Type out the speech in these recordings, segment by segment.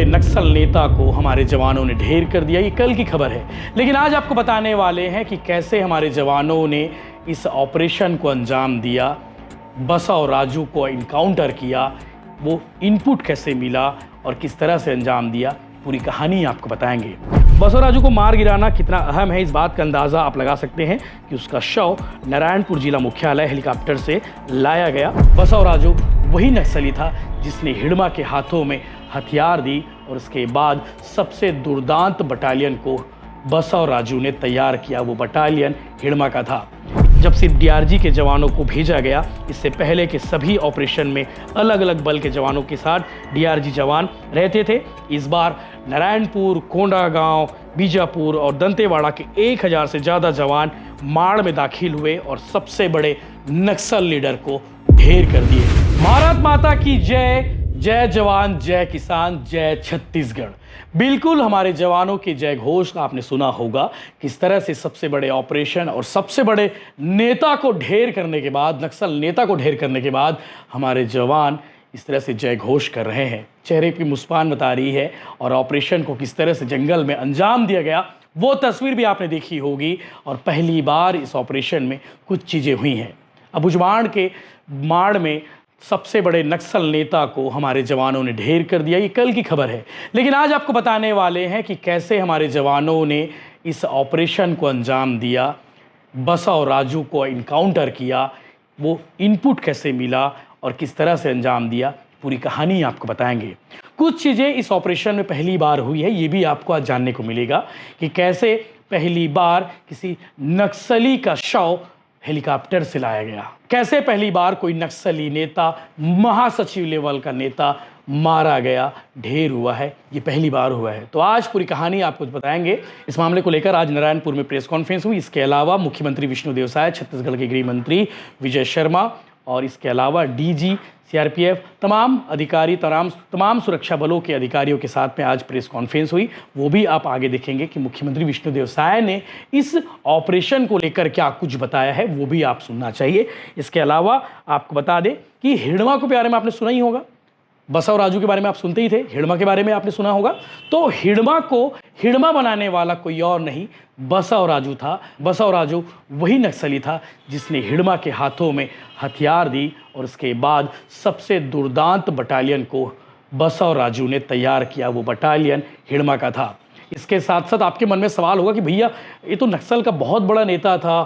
नक्सल नेता को हमारे जवानों ने ढेर कर दिया। ये कल की खबर है, लेकिन आज आपको बताने वाले हैं कि कैसे हमारे जवानों ने इस ऑपरेशन को अंजाम दिया, बसा और राजू को इनकाउंटर किया, वो इनपुट कैसे मिला और किस तरह से अंजाम दिया, पूरी कहानी आपको बताएंगे। बसा और राजू को मार गिराना कितना अहम है, इस बात का अंदाज़ा आप लगा सकते हैं कि उसका शव नारायणपुर जिला मुख्यालय हेलीकॉप्टर से लाया गया। बसा और राजू वही नक्सली था जिसने हिड़मा के हाथों में हथियार दी और उसके बाद सबसे दुर्दांत बटालियन को बसा और राजू ने तैयार किया। वो बटालियन हिड़मा का था। जब सिर्फ डीआरजी के जवानों को भेजा गया, इससे पहले के सभी ऑपरेशन में अलग अलग बल के जवानों के साथ डीआरजी जवान रहते थे। इस बार नारायणपुर, कोंडागांव, बीजापुर और दंतेवाड़ा के 1000 से ज़्यादा जवान माड़ में दाखिल हुए और सबसे बड़े नक्सल लीडर को ढेर कर दिए। भारत माता की जय, जय जवान, जय किसान, जय छत्तीसगढ़। बिल्कुल हमारे जवानों के जय घोष आपने सुना होगा। किस तरह से सबसे बड़े ऑपरेशन और सबसे बड़े नेता को ढेर करने के बाद, नक्सल नेता को ढेर करने के बाद हमारे जवान इस तरह से जय घोष कर रहे हैं। चेहरे की मुस्कान बता रही है। और ऑपरेशन को किस तरह से जंगल में अंजाम दिया गया वो तस्वीर भी आपने देखी होगी। और पहली बार इस ऑपरेशन में कुछ चीज़ें हुई हैं। अबुझमाड़ के माड़ में सबसे बड़े नक्सल नेता को हमारे जवानों ने ढेर कर दिया। ये कल की खबर है, लेकिन आज आपको बताने वाले हैं कि कैसे हमारे जवानों ने इस ऑपरेशन को अंजाम दिया, बसा और राजू को इनकाउंटर किया, वो इनपुट कैसे मिला और किस तरह से अंजाम दिया, पूरी कहानी आपको बताएंगे। कुछ चीज़ें इस ऑपरेशन में पहली बार हुई है, ये भी आपको आज जानने को मिलेगा कि कैसे पहली बार किसी नक्सली का शव हेलीकॉप्टर से लाया गया, कैसे पहली बार कोई नक्सली नेता, महासचिव लेवल का नेता मारा गया, ढेर हुआ है, ये पहली बार हुआ है। तो आज पूरी कहानी आपको बताएंगे। इस मामले को लेकर आज नारायणपुर में प्रेस कॉन्फ्रेंस हुई। इसके अलावा मुख्यमंत्री विष्णुदेव साय, छत्तीसगढ़ के गृह मंत्री विजय शर्मा और इसके अलावा डीजी, सीआरपीएफ, तमाम अधिकारी, तमाम सुरक्षा बलों के अधिकारियों के साथ में आज प्रेस कॉन्फ्रेंस हुई। वो भी आप आगे देखेंगे कि मुख्यमंत्री विष्णुदेव साय ने इस ऑपरेशन को लेकर क्या कुछ बताया है, वो भी आप सुनना चाहिए। इसके अलावा आपको बता दें कि हिड़मा के बारे में आपने सुना ही होगा, बसा और राजू के बारे में आप सुनते ही थे, हिड़मा के बारे में आपने सुना होगा। तो हिड़मा को हिड़मा बनाने वाला कोई और नहीं, बसा और राजू था। बसा और राजू वही नक्सली था जिसने हिड़मा के हाथों में हथियार दी और उसके बाद सबसे दुर्दांत बटालियन को बसा और राजू ने तैयार किया। वो बटालियन हिड़मा का था। इसके साथ साथ आपके मन में सवाल होगा कि भैया ये तो नक्सल का बहुत बड़ा नेता था,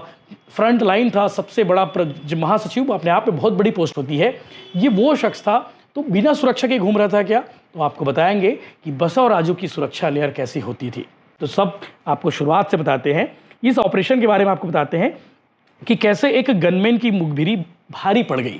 फ्रंट लाइन था, सबसे बड़ा महासचिव अपने आप में बहुत बड़ी पोस्ट होती है, ये वो शख्स था तो बिना सुरक्षा के घूम रहा था क्या? तो आपको बताएंगे कि बसा और राजू की सुरक्षा लेयर कैसी होती थी। तो सब आपको शुरुआत से बताते हैं। इस ऑपरेशन के बारे में आपको बताते हैं कि कैसे एक गनमैन की मुखबिरी भारी पड़ गई।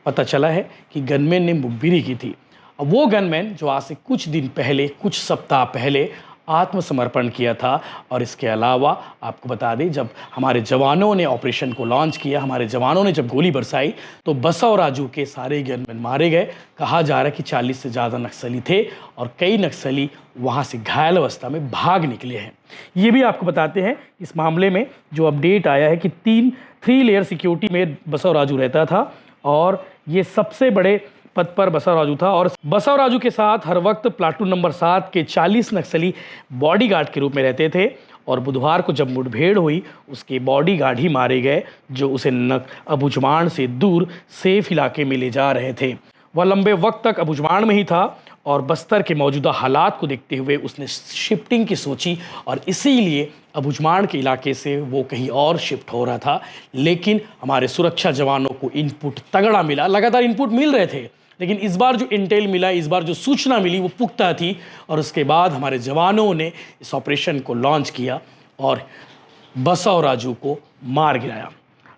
पता चला है कि गनमैन ने मुखबिरी की थी। अब वो गनमैन जो आज से कुछ दिन पहले, कुछ सप्ताह पहले आत्मसमर्पण किया था। और इसके अलावा आपको बता दें, जब हमारे जवानों ने ऑपरेशन को लॉन्च किया, हमारे जवानों ने जब गोली बरसाई तो बसा और राजू के सारे गनमैन मारे गए। कहा जा रहा है कि 40 से ज़्यादा नक्सली थे और कई नक्सली वहाँ से घायल अवस्था में भाग निकले हैं। ये भी आपको बताते हैं। इस मामले में जो अपडेट आया है कि 3 लेयर सिक्योरिटी में बसा और राजू रहता था और ये सबसे बड़े पद पर बसा और राजू था। और बसा और राजू के साथ हर वक्त प्लाटून नंबर 7 के 40 नक्सली बॉडीगार्ड के रूप में रहते थे। और बुधवार को जब मुठभेड़ हुई, उसके बॉडीगार्ड ही मारे गए जो उसे अबुझमाड़ से दूर सेफ इलाके में ले जा रहे थे। वह लंबे वक्त तक अबुझमाड़ में ही था और बस्तर के मौजूदा हालात को देखते हुए उसने शिफ्टिंग की सोची और इसीलिए अबुझमाड़ के इलाके से वो कहीं और शिफ्ट हो रहा था। लेकिन हमारे सुरक्षा जवानों को इनपुट तगड़ा मिला, लगातार इनपुट मिल रहे थे, लेकिन इस बार जो इंटेल मिला, इस बार जो सूचना मिली वो पुख्ता थी। और उसके बाद हमारे जवानों ने इस ऑपरेशन को लॉन्च किया और बसा और राजू को मार गिराया।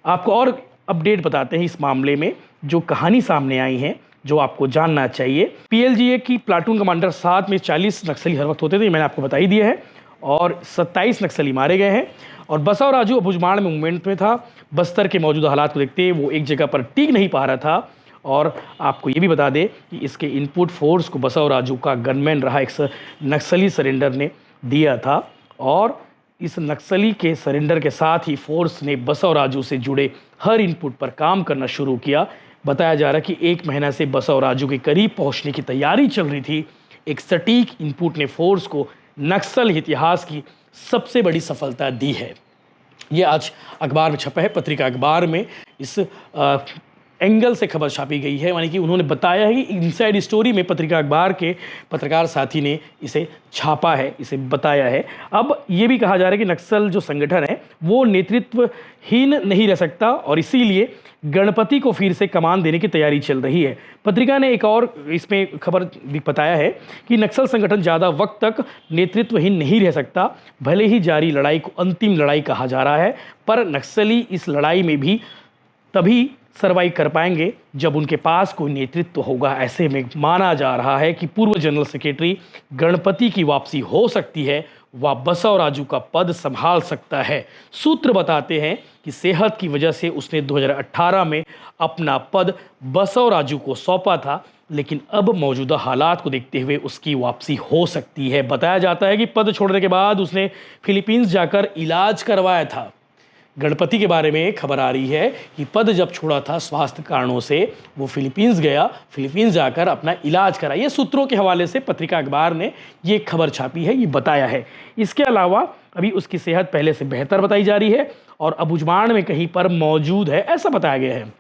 आपको और अपडेट बताते हैं इस मामले में, जो कहानी सामने आई है जो आपको जानना चाहिए। पीएलजीए की प्लाटून कमांडर 7 में 40 नक्सली हर वक्त होते थे, मैंने आपको बताई दिया है, और 27 नक्सली मारे गए हैं। और बसा और राजू अबुझमाड़ में मूवमेंट में था। बस्तर के मौजूदा हालात को देखते वो एक जगह पर टिक नहीं पा रहा था। और आपको ये भी बता दें कि इसके इनपुट फोर्स को बसा और राजू का गनमैन रहा एक नक्सली सरेंडर ने दिया था। और इस नक्सली के सरेंडर के साथ ही फोर्स ने बसा और राजू से जुड़े हर इनपुट पर काम करना शुरू किया। बताया जा रहा है कि 1 महीना से बसा और राजू के करीब पहुंचने की तैयारी चल रही थी। एक सटीक इनपुट ने फोर्स को नक्सल इतिहास की सबसे बड़ी सफलता दी है। ये आज अखबार में छपा है, पत्रिका अखबार में इस एंगल से खबर छापी गई है, यानी कि उन्होंने बताया है कि इनसाइड स्टोरी में पत्रिका अखबार के पत्रकार साथी ने इसे छापा है, इसे बताया है। अब ये भी कहा जा रहा है कि नक्सल जो संगठन है वो नेतृत्वहीन नहीं रह सकता और इसीलिए गणपति को फिर से कमान देने की तैयारी चल रही है। पत्रिका ने एक और इसमें खबर भी बताया है कि नक्सल संगठन ज़्यादा वक्त तक नेतृत्वहीन नहीं रह सकता, भले ही जारी लड़ाई को अंतिम लड़ाई कहा जा रहा है, पर नक्सली इस लड़ाई में भी तभी सर्वाइव कर पाएंगे जब उनके पास कोई नेतृत्व होगा। ऐसे में माना जा रहा है कि पूर्व जनरल सेक्रेटरी गणपति की वापसी हो सकती है, वह बसवराजू का पद संभाल सकता है। सूत्र बताते हैं कि सेहत की वजह से उसने 2018 में अपना पद बसवराजू को सौंपा था, लेकिन अब मौजूदा हालात को देखते हुए उसकी वापसी हो सकती है। बताया जाता है कि पद छोड़ने के बाद उसने फिलीपींस जाकर इलाज करवाया था। गणपति के बारे में खबर आ रही है कि पद जब छोड़ा था स्वास्थ्य कारणों से वो फिलीपींस गया, फिलीपींस जाकर अपना इलाज करा। ये सूत्रों के हवाले से पत्रिका अखबार ने ये खबर छापी है, ये बताया है। इसके अलावा अभी उसकी सेहत पहले से बेहतर बताई जा रही है और अबुजमाण में कहीं पर मौजूद है, ऐसा बताया गया है।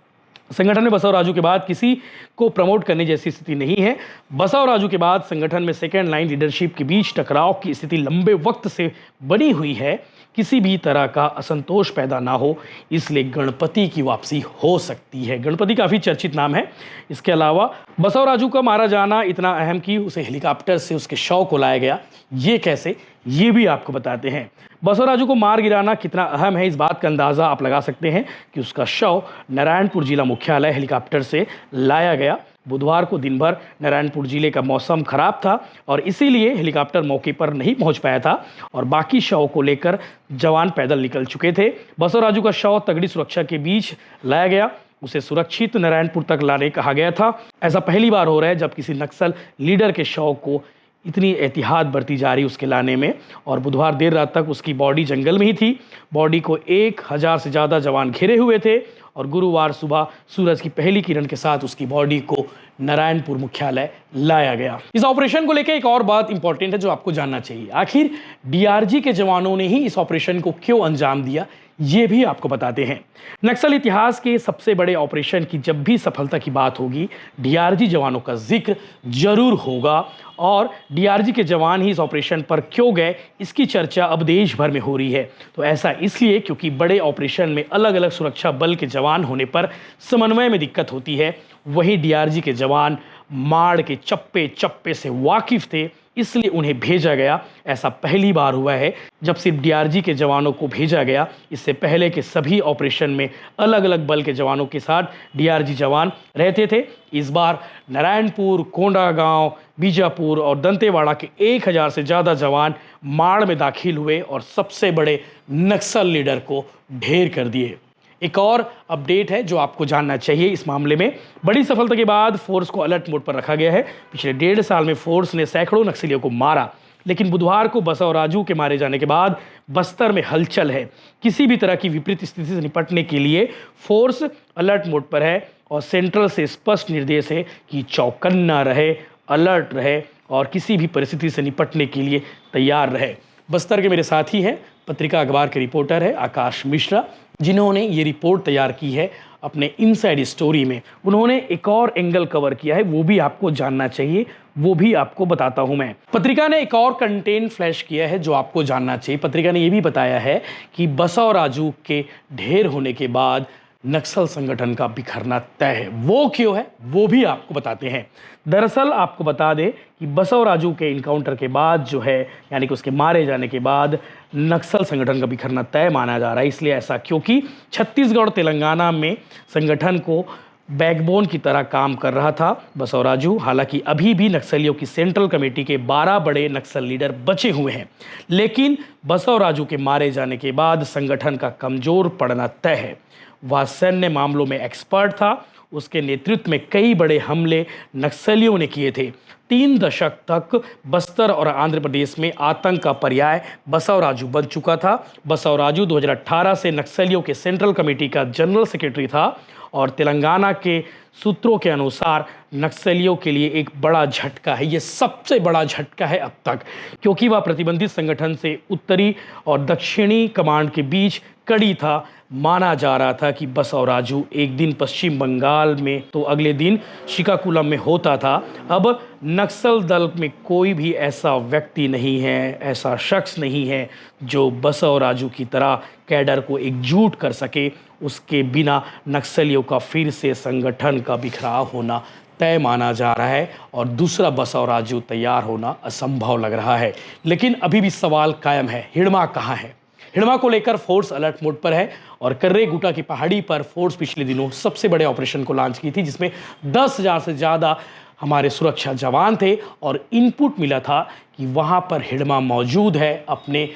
संगठन में बसवराजू के बाद किसी को प्रमोट करने जैसी स्थिति नहीं है। बसवराजू के बाद संगठन में सेकेंड लाइन लीडरशिप के बीच टकराव की स्थिति लंबे वक्त से बनी हुई है। किसी भी तरह का असंतोष पैदा ना हो, इसलिए गणपति की वापसी हो सकती है। गणपति काफ़ी चर्चित नाम है। इसके अलावा बसवराजू का मारा जाना इतना अहम कि उसे हेलीकॉप्टर से उसके शव को लाया गया, ये कैसे, ये भी आपको बताते हैं। बसवराजू को मार गिराना कितना अहम है, इस बात का अंदाज़ा आप लगा सकते हैं कि उसका शव नारायणपुर जिला मुख्यालय हेलीकॉप्टर से लाया गया। बुधवार को दिन भर नारायणपुर जिले का मौसम खराब था और इसीलिए हेलीकॉप्टर मौके पर नहीं पहुंच पाया था और बाकी शव को लेकर जवान पैदल निकल चुके थे। बसवराजू का शव तगड़ी सुरक्षा के बीच लाया गया, उसे सुरक्षित नारायणपुर तक लाने कहा गया था। ऐसा पहली बार हो रहा है जब किसी नक्सल लीडर के शव को इतनी एहतियात बरती जा रही उसके लाने में। और बुधवार देर रात तक उसकी बॉडी जंगल में ही थी। बॉडी को 1000 से ज़्यादा जवान घेरे हुए थे और गुरुवार सुबह सूरज की पहली किरण के साथ उसकी बॉडी को नारायणपुर मुख्यालय लाया गया। इस ऑपरेशन को लेकर एक और बात इंपॉर्टेंट है जो आपको जानना चाहिए। आखिर डीआरजी के जवानों ने ही इस ऑपरेशन को क्यों अंजाम दिया, ये भी आपको बताते हैं। नक्सल इतिहास के सबसे बड़े ऑपरेशन की जब भी सफलता की बात होगी, डीआरजी जवानों का जिक्र जरूर होगा और डीआरजी के जवान ही इस ऑपरेशन पर क्यों गए, इसकी चर्चा अब देश भर में हो रही है। तो ऐसा इसलिए क्योंकि बड़े ऑपरेशन में अलग अलग सुरक्षा बल के जवान होने पर समन्वय में दिक्कत होती है। वहीं डीआरजी के जवान माड़ के चप्पे चप्पे से वाकिफ थे, इसलिए उन्हें भेजा गया। ऐसा पहली बार हुआ है जब सिर्फ डीआरजी के जवानों को भेजा गया। इससे पहले के सभी ऑपरेशन में अलग अलग बल के जवानों के साथ डीआरजी जवान रहते थे। इस बार नारायणपुर, कोंडागांव, बीजापुर और दंतेवाड़ा के 1000 से ज़्यादा जवान माड़ में दाखिल हुए और सबसे बड़े नक्सल लीडर को ढेर कर दिए। एक और अपडेट है जो आपको जानना चाहिए इस मामले में। बड़ी सफलता के बाद फोर्स को अलर्ट मोड पर रखा गया है। पिछले 1.5 साल में फोर्स ने सैकड़ों नक्सलियों को मारा, लेकिन बुधवार को बसवराजू के मारे जाने के बाद बस्तर में हलचल है। किसी भी तरह की विपरीत स्थिति से निपटने के लिए फोर्स अलर्ट मोड पर है और सेंट्रल से स्पष्ट निर्देश है कि चौकन्ना रहे, अलर्ट रहे और किसी भी परिस्थिति से निपटने के लिए तैयार रहे। बस्तर के मेरे साथी हैं, पत्रिका अखबार के रिपोर्टर है आकाश मिश्रा, जिन्होंने ये रिपोर्ट तैयार की है अपने इनसाइड स्टोरी में। उन्होंने एक और एंगल कवर किया है, वो भी आपको जानना चाहिए, वो भी आपको बताता हूं मैं। पत्रिका ने एक और कंटेंट फ्लैश किया है जो आपको जानना चाहिए। पत्रिका ने ये भी बताया है कि बसवराजू के ढेर होने के बाद नक्सल संगठन का बिखरना तय है। वो क्यों है, वो भी आपको बताते हैं। दरअसल आपको बता दें कि बसवराजू के इनकाउंटर के बाद जो है, यानी कि उसके मारे जाने के बाद नक्सल संगठन का बिखरना तय माना जा रहा है। इसलिए ऐसा क्योंकि छत्तीसगढ़ और तेलंगाना में संगठन को बैकबोन की तरह काम कर रहा था बसवराजू। हालांकि अभी भी नक्सलियों की सेंट्रल कमेटी के 12 बड़े नक्सल लीडर बचे हुए हैं, लेकिन बसवराजू के मारे जाने के बाद संगठन का कमजोर पड़ना तय है। वह सैन्य मामलों में एक्सपर्ट था, उसके नेतृत्व में कई बड़े हमले नक्सलियों ने किए थे। 3 दशक तक बस्तर और आंध्र प्रदेश में आतंक का पर्याय बसवराजू बन चुका था। बसवराजू 2018 से नक्सलियों के सेंट्रल कमेटी का जनरल सेक्रेटरी था और तेलंगाना के सूत्रों के अनुसार नक्सलियों के लिए एक बड़ा झटका है। ये सबसे बड़ा झटका है अब तक, क्योंकि वह प्रतिबंधित संगठन से उत्तरी और दक्षिणी कमांड के बीच कड़ी था। माना जा रहा था कि बसव राजू एक दिन पश्चिम बंगाल में तो अगले दिन श्रीकाकुलम में होता था। अब नक्सल दल में कोई भी ऐसा व्यक्ति नहीं है, ऐसा शख्स नहीं है जो बसव राजू की तरह कैडर को एकजुट कर सके। उसके बिना नक्सलियों का फिर से संगठन का बिखराव होना तय माना जा रहा है और दूसरा बसव राजू तैयार होना असंभव लग रहा है। लेकिन अभी भी सवाल कायम है, हिड़मा कहाँ है? हिड़मा को लेकर फोर्स अलर्ट मोड पर है और कर्रे गुटा की पहाड़ी पर फोर्स पिछले दिनों सबसे बड़े ऑपरेशन को लॉन्च की थी, जिसमें 10,000 से ज़्यादा हमारे सुरक्षा जवान थे और इनपुट मिला था कि वहाँ पर हिड़मा मौजूद है अपने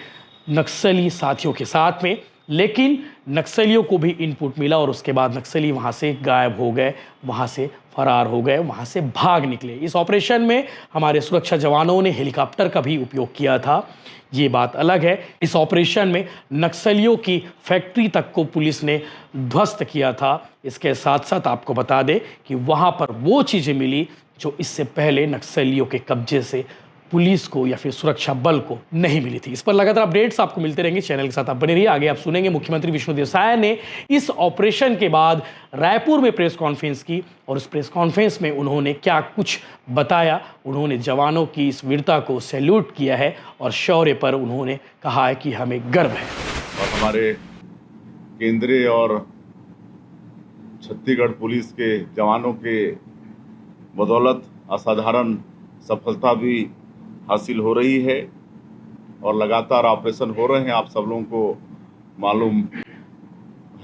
नक्सली साथियों के साथ में। लेकिन नक्सलियों को भी इनपुट मिला और उसके बाद नक्सली वहाँ से गायब हो गए, वहाँ से फरार हो गए, वहाँ से भाग निकले। इस ऑपरेशन में हमारे सुरक्षा जवानों ने हेलीकॉप्टर का भी उपयोग किया था, ये बात अलग है। इस ऑपरेशन में नक्सलियों की फैक्ट्री तक को पुलिस ने ध्वस्त किया था। इसके साथ साथ आपको बता दें कि वहाँ पर वो चीज़ें मिली जो इससे पहले नक्सलियों के कब्जे से पुलिस को या फिर सुरक्षा बल को नहीं मिली थी। इस पर लगातार अपडेट्स आपको मिलते रहेंगे, चैनल के साथ आप बने रहिए। आगे आप सुनेंगे मुख्यमंत्री विष्णुदेव साय ने इस ऑपरेशन के बाद रायपुर में प्रेस कॉन्फ्रेंस की और उस प्रेस कॉन्फ्रेंस में उन्होंने क्या कुछ बताया। उन्होंने जवानों की इस वीरता को सैल्यूट किया है और शौर्य पर उन्होंने कहा है कि हमें गर्व है। और हमारे केंद्रीय और छत्तीसगढ़ पुलिस के जवानों के बदौलत असाधारण सफलता भी हासिल हो रही है और लगातार ऑपरेशन हो रहे हैं, आप सब लोगों को मालूम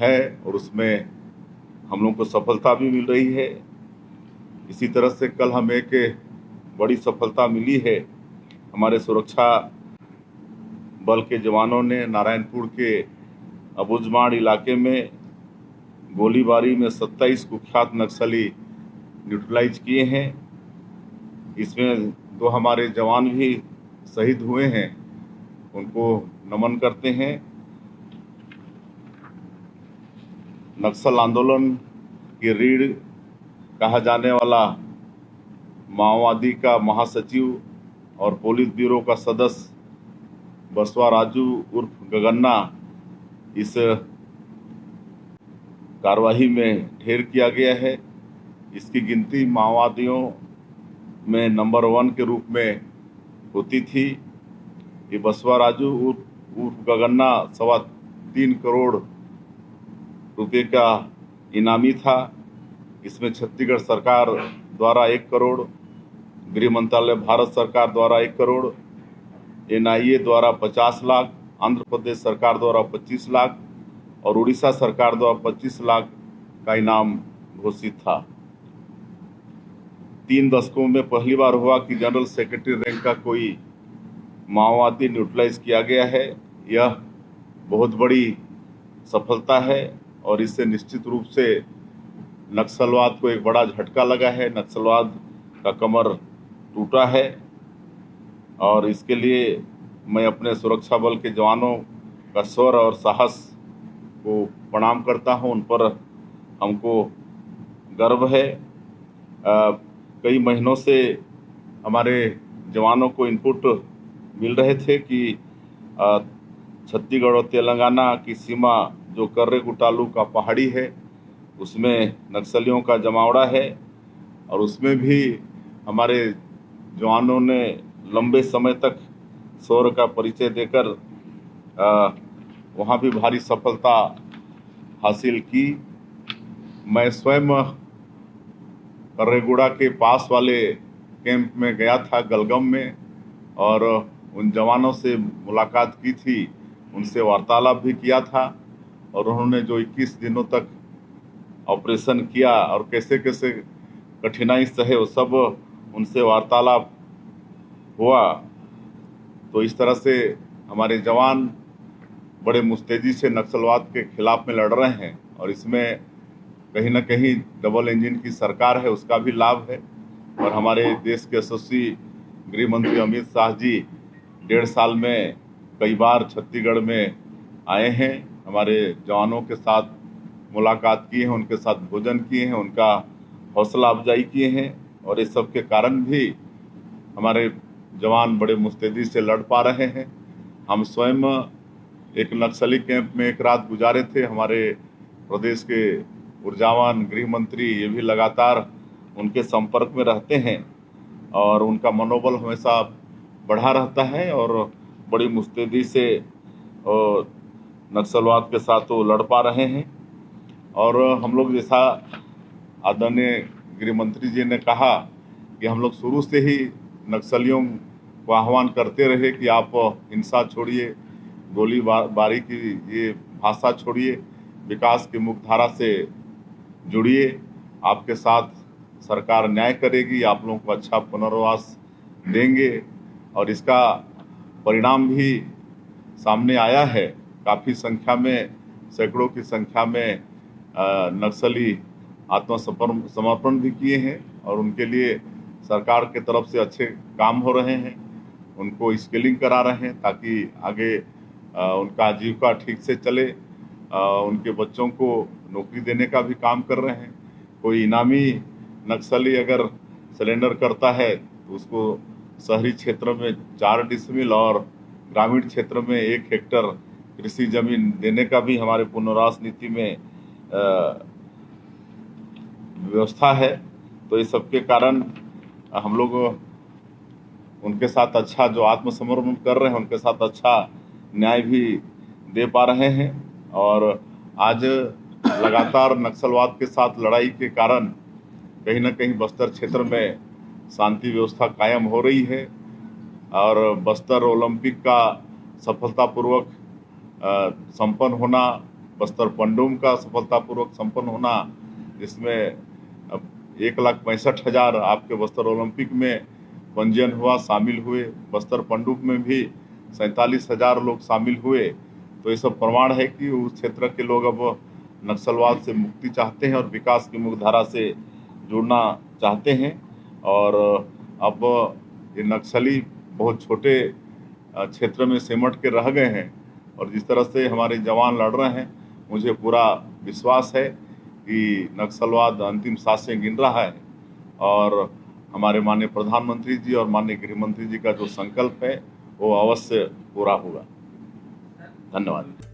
है, और उसमें हम लोगों को सफलता भी मिल रही है। इसी तरह से कल हमें एक बड़ी सफलता मिली है। हमारे सुरक्षा बल के जवानों ने नारायणपुर के अबुझमाड़ इलाके में गोलीबारी में 27 कुख्यात नक्सली न्यूट्रलाइज किए हैं। इसमें 2 हमारे जवान भी शहीद हुए हैं, उनको नमन करते हैं। नक्सल आंदोलन की रीढ़ कहा जाने वाला माओवादी का महासचिव और पोलित ब्यूरो का सदस्य बसवा राजू उर्फ गगन्ना इस कार्रवाई में ढेर किया गया है। इसकी गिनती माओवादियों में नंबर 1 के रूप में होती थी। ये बसवा राजू उर्फ गगन्ना 3.25 करोड़ रुपए का इनामी था। इसमें छत्तीसगढ़ सरकार द्वारा 1 करोड़, गृह मंत्रालय भारत सरकार द्वारा 1 करोड़, NIA द्वारा 50 लाख, आंध्र प्रदेश सरकार द्वारा 25 लाख और उड़ीसा सरकार द्वारा 25 लाख का इनाम घोषित था। 3 दशकों में पहली बार हुआ कि जनरल सेक्रेटरी रैंक का कोई माओवादी न्यूट्रलाइज किया गया है। यह बहुत बड़ी सफलता है और इससे निश्चित रूप से नक्सलवाद को एक बड़ा झटका लगा है, नक्सलवाद का कमर टूटा है। और इसके लिए मैं अपने सुरक्षा बल के जवानों का शौर्य और साहस को प्रणाम करता हूं, उन पर हमको गर्व है। कई महीनों से हमारे जवानों को इनपुट मिल रहे थे कि छत्तीसगढ़ और तेलंगाना की सीमा जो कर्रे गुटालू का पहाड़ी है उसमें नक्सलियों का जमावड़ा है और उसमें भी हमारे जवानों ने लंबे समय तक शौर्य का परिचय देकर वहाँ भी भारी सफलता हासिल की। मैं स्वयं कर्रेगुड़ा के पास वाले कैंप में गया था गलगम में और उन जवानों से मुलाकात की थी, उनसे वार्तालाप भी किया था और उन्होंने जो 21 दिनों तक ऑपरेशन किया और कैसे कैसे कठिनाई सहे वो सब उनसे वार्तालाप हुआ। तो इस तरह से हमारे जवान बड़े मुस्तैदी से नक्सलवाद के खिलाफ में लड़ रहे हैं और इसमें कहीं ना कहीं डबल इंजन की सरकार है उसका भी लाभ है। और हमारे देश के यशस्वी गृह मंत्री अमित शाह जी 1.5 साल में कई बार छत्तीसगढ़ में आए हैं, हमारे जवानों के साथ मुलाकात की है, उनके साथ भोजन किए हैं, उनका हौसला अफजाई किए हैं और इस सब के कारण भी हमारे जवान बड़े मुस्तैदी से लड़ पा रहे हैं। हम स्वयं एक नक्सली कैंप में एक रात गुजारे थे। हमारे प्रदेश के ऊर्जावान गृह मंत्री ये भी लगातार उनके संपर्क में रहते हैं और उनका मनोबल हमेशा बढ़ा रहता है और बड़ी मुस्तैदी से नक्सलवाद के साथ वो लड़ पा रहे हैं। और हम लोग, जैसा आदरणीय गृह मंत्री जी ने कहा कि हम लोग शुरू से ही नक्सलियों को आह्वान करते रहे कि आप हिंसा छोड़िए, गोलीबारी की ये भाषा छोड़िए, विकास की मुख्यधारा से जुड़िए। आपके साथ सरकार न्याय करेगी, आप लोगों को अच्छा पुनर्वास देंगे और इसका परिणाम भी सामने आया है। काफ़ी संख्या में, सैकड़ों की संख्या में नक्सली आत्मसमर्पण भी किए हैं और उनके लिए सरकार के तरफ से अच्छे काम हो रहे हैं। उनको स्किलिंग करा रहे हैं ताकि आगे उनका आजीविका ठीक से चले। उनके बच्चों को नौकरी देने का भी काम कर रहे हैं। कोई इनामी नक्सली अगर सरेंडर करता है तो उसको शहरी क्षेत्र में 4 डिसमिल और ग्रामीण क्षेत्र में 1 हेक्टर कृषि जमीन देने का भी हमारे पुनर्वास नीति में व्यवस्था है। तो इस सब के कारण हम लोग उनके साथ अच्छा, जो आत्मसमर्पण कर रहे हैं उनके साथ अच्छा न्याय भी दे पा रहे हैं। और आज लगातार नक्सलवाद के साथ लड़ाई के कारण कहीं ना कहीं बस्तर क्षेत्र में शांति व्यवस्था कायम हो रही है और बस्तर ओलंपिक का सफलतापूर्वक संपन्न होना, बस्तर पंडुम का सफलतापूर्वक संपन्न होना, जिसमें 1,65,000 आपके बस्तर ओलंपिक में पंजीयन हुआ, शामिल हुए। बस्तर पंडुम में भी 47,000 लोग शामिल हुए। तो ये सब प्रमाण है कि उस क्षेत्र के लोग अब नक्सलवाद से मुक्ति चाहते हैं और विकास की मुख्यधारा से जुड़ना चाहते हैं। और अब ये नक्सली बहुत छोटे क्षेत्र में सिमट के रह गए हैं और जिस तरह से हमारे जवान लड़ रहे हैं, मुझे पूरा विश्वास है कि नक्सलवाद अंतिम सांसें गिन रहा है और हमारे माननीय प्रधानमंत्री जी और माननीय गृह मंत्री जी का जो संकल्प है वो अवश्य पूरा होगा। धन्यवाद।